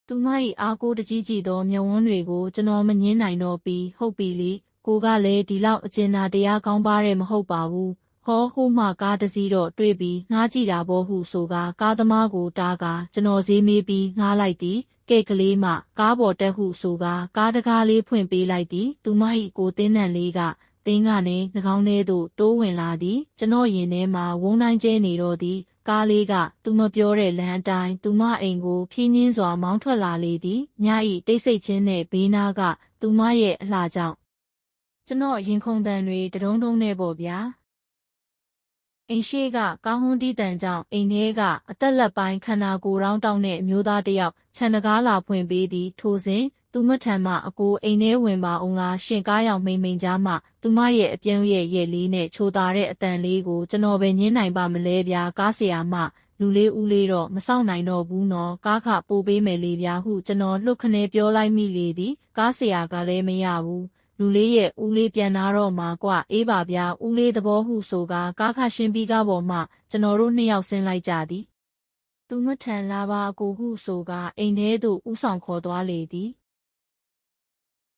သူမ၏အားကိုးတကြီးကြည်သောမျက်ဝန်းတွေကိုကျွန်တော်မငင်းနိုင်တော့ပြီးဟုတ်ပြီလေကိုကလည်းဒီလောက်အကျဉ်းနာတရားကောင်းပါတဲ့မဟုတ်ပါဘူးဟောဟိုမှကားတစ်စီးတော့တွေ့ပြီးငှားကြည့်တာပေါ့ဟုဆိုကာကားသမားကိုတားကာကျွန်တော်ဈေးမေးပြီးငှားလိုက်သည်ကဲကလေးမကားပေါ်တက်ဟုဆိုကာကားတကားလေးဖွင့်ပေးလိုက်သည်သူမ၏ကိုတင်းနံလေးကတင်းကနေနှာခေါင်းထဲသို့တိုးဝင်လာသည်ကျွန်တော်ရင်ထဲမှာဝုန်းတိုင်းကျဲနေတော့သည်ကားလေးကသူမပြောတဲ့လမ်းအတိုင်းသူမအိမ်ကိုဖြည်းညင်းစွာမောင်းထွက်လာလေသည်ည၏တိတ်ဆိတ်ခြင်းနှင့်ဘေးနားကသူမရဲ့အလှကြောင့်ကျွန်တော်ရင်ခုန်တန်တွေတဒုံဒုံနဲ့ပေါ့ဗျာအိမ်ရှိကကောင်းဟွန်းတီးတန်ကြောင့်အိမ်ထဲကအသက်လက်ပိုင်းခန္ဓာကိုယ်ရောင်းတောင်းတဲ့အမျိုးသားတစ်ယောက်ခြံတကားလာဖွင့်ပေးသည်ထိုစဉ်သူမထံမှအကိုအိမ်ထဲဝင်ပါအောင်လားရှင်ကားရောက်မိန်ကြားမှသူမရဲ့အပြုံးရဲ့လေးနဲ့ချိုတာတဲ့အတန်လေးကိုကျွန်တော်ပဲညင်းနိုင်ပါမလဲဗျာကားဆရာမလူလေးဦးလေးတော့မဆောင်နိုင်တော့ဘူးနော်ကားခပို့ပေးမယ်လေဗျာဟုကျွန်တော်လှုပ်ခနဲပြောလိုက်မိလေသည်ကားဆရာကလည်းမရဘူးလူလေးရဲ့ဦးလေးပြန်လာတော့မှာကွအေးပါဗျာဦးလေးသဘောဟုဆိုကာကားခရှင်းပြီးကားပေါ်မှကျွန်တော်တို့နှစ်ယောက်ဆင်းလိုက်ကြသည်သူမထန်လာပါအကိုဟုဆိုကာအိမ်ထဲသို့ဦးဆောင်ခေါ်သွားလေသည်